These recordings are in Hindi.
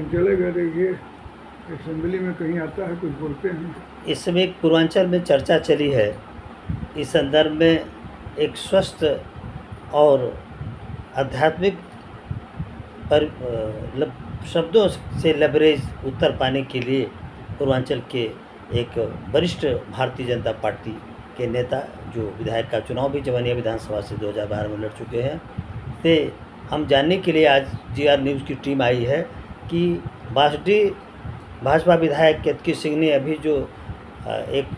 चलेगा। देखिए असेंबली में कहीं आता है, कुछ बोलते हैं। इस समय एक पूर्वांचल में चर्चा चली है, इस संदर्भ में एक स्वस्थ और आध्यात्मिक पर शब्दों से लबरेज उत्तर पाने के लिए पूर्वांचल के एक वरिष्ठ भारतीय जनता पार्टी के नेता जो विधायक का चुनाव भी जवानिया विधानसभा से 2012 में लड़ चुके हैं, ते हम जानने के लिए आज GR न्यूज़ की टीम आई है कि बासडी भाजपा विधायक केतकी सिंह ने अभी जो एक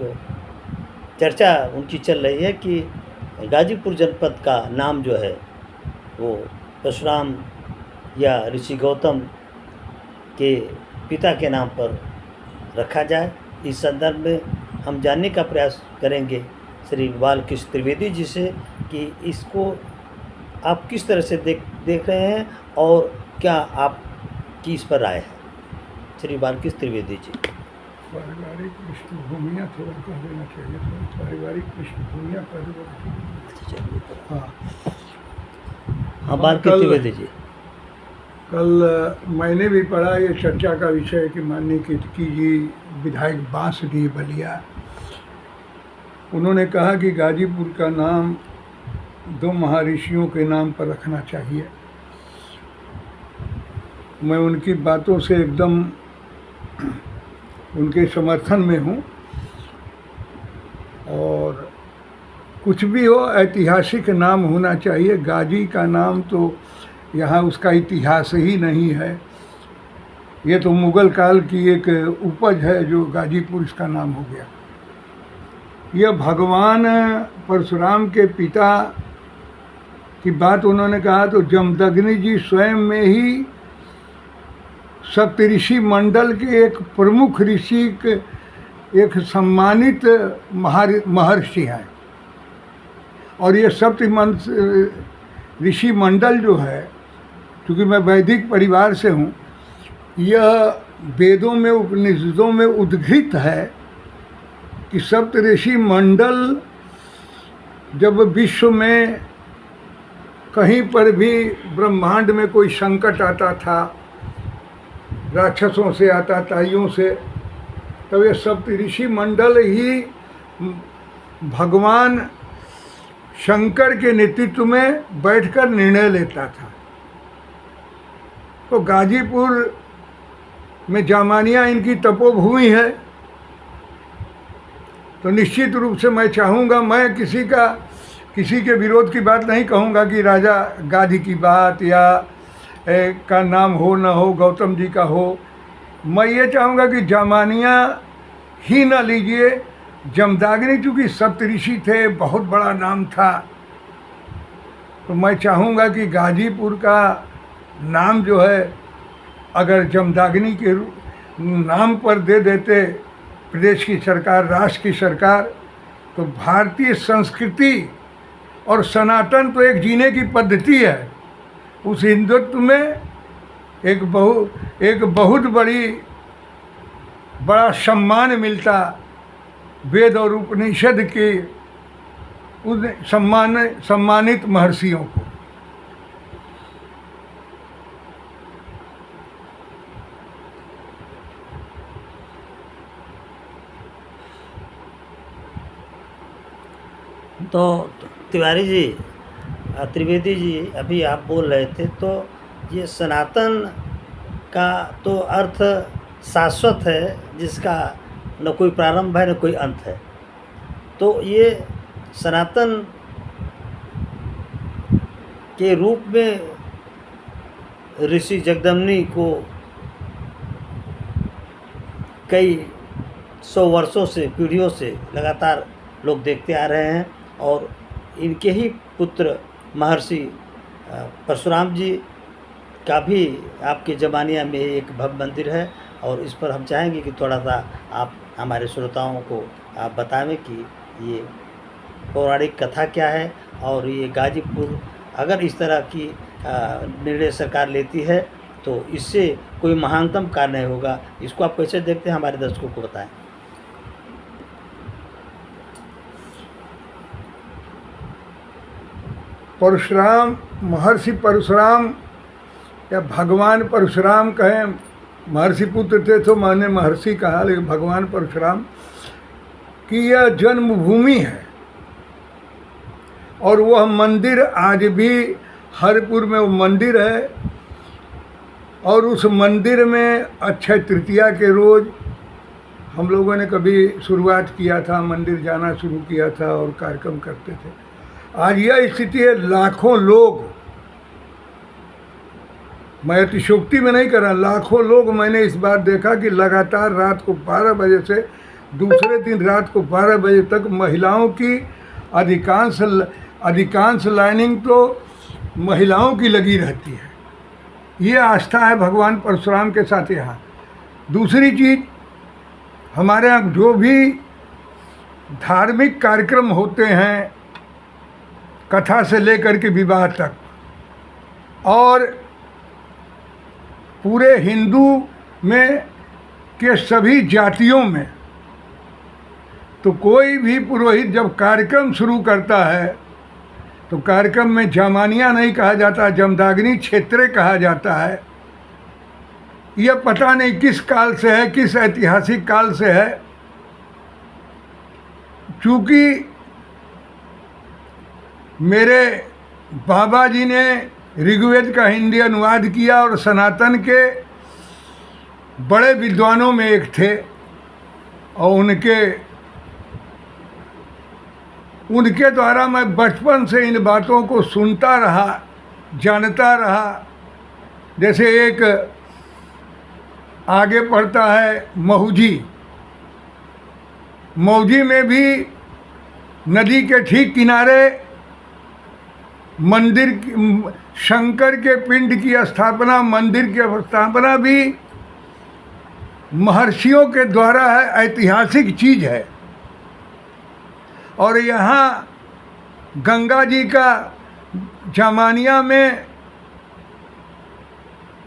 चर्चा उनकी चल रही है कि गाजीपुर जनपद का नाम जो है वो परशुराम या ऋषि गौतम के पिता के नाम पर रखा जाए। इस संदर्भ में हम जानने का प्रयास करेंगे श्री बालकृष्ण त्रिवेदी जी से कि इसको आप किस तरह से देख रहे हैं और क्या आपकी इस पर राय है। श्री बालकृष्ण त्रिवेदी जी। पारिवारिक पृष्ठभूमियाँ थोड़ा कह देना चाहिए, थोड़ा पारिवारिक पृष्ठभूमियाँ कह देना। हाँ बालकृष्ण त्रिवेदी जी। कल मैंने भी पढ़ा ये चर्चा का विषय कि माननीय केतकी जी विधायक बांसडीह बलिया, उन्होंने कहा कि गाजीपुर का नाम 2 महर्षियों के नाम पर रखना चाहिए। मैं उनकी बातों से एकदम उनके समर्थन में हूँ, और कुछ भी हो ऐतिहासिक नाम होना चाहिए। गाजी का नाम तो यहाँ उसका इतिहास ही नहीं है, ये तो मुग़ल काल की एक उपज है जो गाजीपुर इसका नाम हो गया। यह भगवान परशुराम के पिता की बात उन्होंने कहा तो जमदग्नि जी स्वयं में ही सप्तऋषि मंडल के एक प्रमुख ऋषि एक सम्मानित महर्षि हैं। और ये सप्त ऋषि मंडल जो है, क्योंकि मैं वैदिक परिवार से हूँ, यह वेदों में उपनिषदों में उद्घृत है कि सप्त ऋषि मंडल जब विश्व में कहीं पर भी ब्रह्मांड में कोई संकट आता था, राक्षसों से आता, ताइयों से, तब ये सप्त ऋषि मंडल ही भगवान शंकर के नेतृत्व में बैठकर निर्णय लेता था। तो गाजीपुर में जामानिया इनकी तपोभूमि है, तो निश्चित रूप से मैं चाहूँगा, मैं किसी के विरोध की बात नहीं कहूँगा कि राजा गाधी की बात या का नाम हो न हो, गौतम जी का हो। मैं ये चाहूँगा कि जामानिया ही न लीजिए। जमदग्नि चूँकि सप्तऋषि थे, बहुत बड़ा नाम था, तो मैं चाहूँगा कि गाजीपुर का नाम जो है अगर जमदग्नि के नाम पर दे देते प्रदेश की सरकार, राष्ट्र की सरकार, तो भारतीय संस्कृति और सनातन तो एक जीने की पद्धति है, उस हिंदुत्व में एक बहुत बड़ा सम्मान मिलता वेद और उपनिषद के उन सम्मानित महर्षियों को। तो तिवारी जी, त्रिवेदी जी, अभी आप बोल रहे थे, तो ये सनातन का तो अर्थ शाश्वत है, जिसका न कोई प्रारंभ है न कोई अंत है। तो ये सनातन के रूप में ऋषि जगदम्नि को कई 100 वर्षों से, पीढ़ियों से लगातार लोग देखते आ रहे हैं, और इनके ही पुत्र महर्षि परशुराम जी का भी आपके जमानिया में एक भव्य मंदिर है, और इस पर हम चाहेंगे कि थोड़ा सा आप हमारे श्रोताओं को आप बताएं कि ये पौराणिक कथा क्या है, और ये गाजीपुर अगर इस तरह की निर्णय सरकार लेती है तो इससे कोई महानतम कार्य नहीं होगा। इसको आप कैसे देखते हैं, हमारे दर्शकों को बताएं। परशुराम, महर्षि परशुराम या भगवान परशुराम कहें महर्षि पुत्र थे तो मैंने महर्षि कहा, लेकिन भगवान परशुराम की यह जन्मभूमि है। और वह मंदिर आज भी हरपुर में वो मंदिर है। और उस मंदिर में अक्षय तृतीया के रोज़ हम लोगों ने कभी शुरुआत किया था, मंदिर जाना शुरू किया था और कार्यक्रम करते थे। आज यह स्थिति है, लाखों लोग, मैं अतिशोक्ति में नहीं कर रहा, लाखों लोग मैंने इस बार देखा कि लगातार रात को 12 बजे से दूसरे दिन रात को 12 बजे तक महिलाओं की अधिकांश लाइनिंग तो महिलाओं की लगी रहती है। ये आस्था है भगवान परशुराम के साथ यहाँ। दूसरी चीज़, हमारे यहाँ जो भी धार्मिक कार्यक्रम होते हैं, कथा से लेकर के विवाह तक, और पूरे हिंदू में के सभी जातियों में, तो कोई भी पुरोहित जब कार्यक्रम शुरू करता है तो कार्यक्रम में जमानिया नहीं कहा जाता, जमदाग्नि क्षेत्रे कहा जाता है। यह पता नहीं किस काल से है, किस ऐतिहासिक काल से है। चूँकि मेरे बाबा जी ने ऋग्वेद का हिंदी अनुवाद किया और सनातन के बड़े विद्वानों में एक थे, और उनके द्वारा मैं बचपन से इन बातों को सुनता रहा, जानता रहा। जैसे एक आगे पढ़ता है महुजी में भी नदी के ठीक किनारे मंदिर, शंकर के पिंड की स्थापना, मंदिर की स्थापना भी महर्षियों के द्वारा है, ऐतिहासिक चीज़ है। और यहाँ गंगा जी का जामानिया में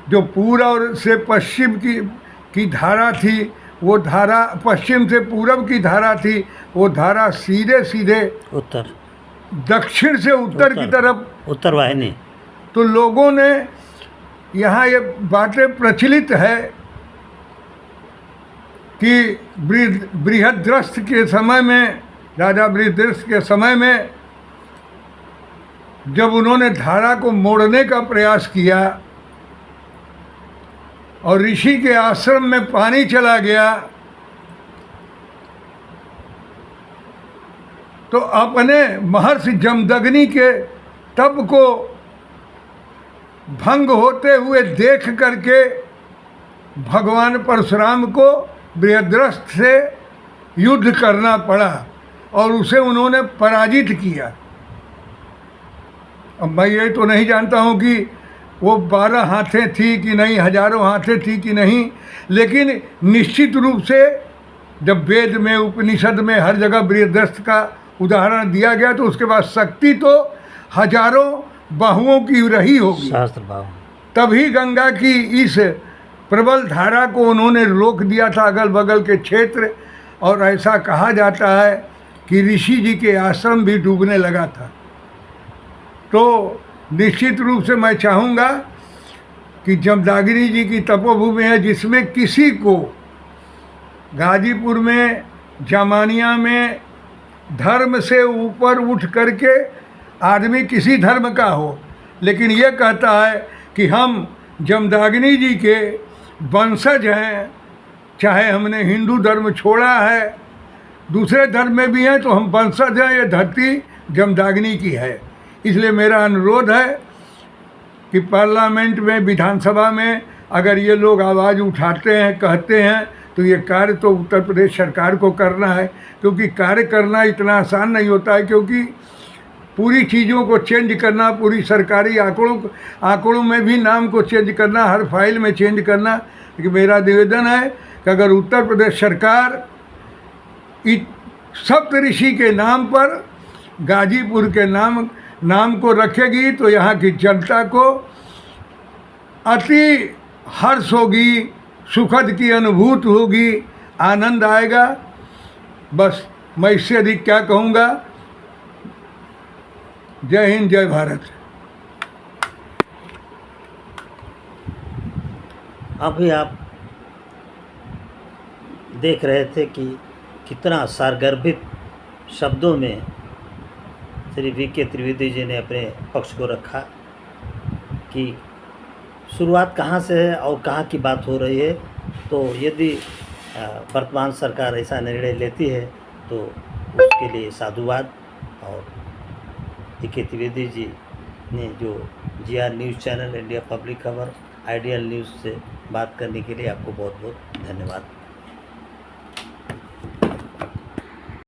जो पूर्व से पश्चिम की धारा थी, वो धारा पश्चिम से पूर्व की धारा थी, वो धारा सीधे सीधे उत्तर, दक्षिण से उत्तर की तरफ उत्तर वाहिनी। तो लोगों ने यहाँ ये बातें प्रचलित है कि बृहद्रथ के समय में, राजा बृहद्रथ के समय में जब उन्होंने धारा को मोड़ने का प्रयास किया और ऋषि के आश्रम में पानी चला गया, तो अपने महर्षि जमदग्नि के तप को भंग होते हुए देख करके भगवान परशुराम को बृहद्रथ से युद्ध करना पड़ा और उसे उन्होंने पराजित किया। अब मैं ये तो नहीं जानता हूँ कि वो 12 हाथें थी कि नहीं, हजारों हाथें थी कि नहीं, लेकिन निश्चित रूप से जब वेद में, उपनिषद में हर जगह बृहद्रथ का उदाहरण दिया गया, तो उसके बाद शक्ति तो हजारों बाहुओं की रही होगी। सहस्त्र बाहु। तभी गंगा की इस प्रबल धारा को उन्होंने रोक दिया था अगल बगल के क्षेत्र। और ऐसा कहा जाता है कि ऋषि जी के आश्रम भी डूबने लगा था। तो निश्चित रूप से मैं चाहूँगा कि जमदाग्नि जी की तपोभूमि है, जिसमें किसी को गाजीपुर में, जामानिया में धर्म से ऊपर उठ करके आदमी किसी धर्म का हो, लेकिन ये कहता है कि हम जमदाग्नि जी के वंशज हैं, चाहे हमने हिंदू धर्म छोड़ा है, दूसरे धर्म में भी हैं, तो हम वंशज हैं, ये धरती जमदाग्नि की है। इसलिए मेरा अनुरोध है कि पार्लियामेंट में, विधानसभा में अगर ये लोग आवाज़ उठाते हैं, कहते हैं, तो ये कार्य तो उत्तर प्रदेश सरकार को करना है, क्योंकि कार्य करना इतना आसान नहीं होता है, क्योंकि पूरी चीज़ों को चेंज करना, पूरी सरकारी आंकड़ों में भी नाम को चेंज करना, हर फाइल में चेंज करना। लेकिन मेरा निवेदन है कि अगर उत्तर प्रदेश सरकार सप्तऋषि के नाम पर गाजीपुर के नाम को रखेगी, तो यहाँ की जनता को अति हर्ष होगी, सुखद की अनुभूति होगी, आनंद आएगा। बस मैं इससे अधिक क्या कहूँगा। जय हिंद, जय भारत। अभी आप देख रहे थे कि कितना सारगर्भित शब्दों में श्री वी.के. त्रिवेदी जी ने अपने पक्ष को रखा कि शुरुआत कहाँ से है और कहाँ की बात हो रही है। तो यदि वर्तमान सरकार ऐसा निर्णय लेती है तो उसके लिए साधुवाद। और वी.के. त्रिवेदी जी ने जो GR news channel, India public खबर, आइडियल न्यूज़ से बात करने के लिए आपको बहुत बहुत धन्यवाद।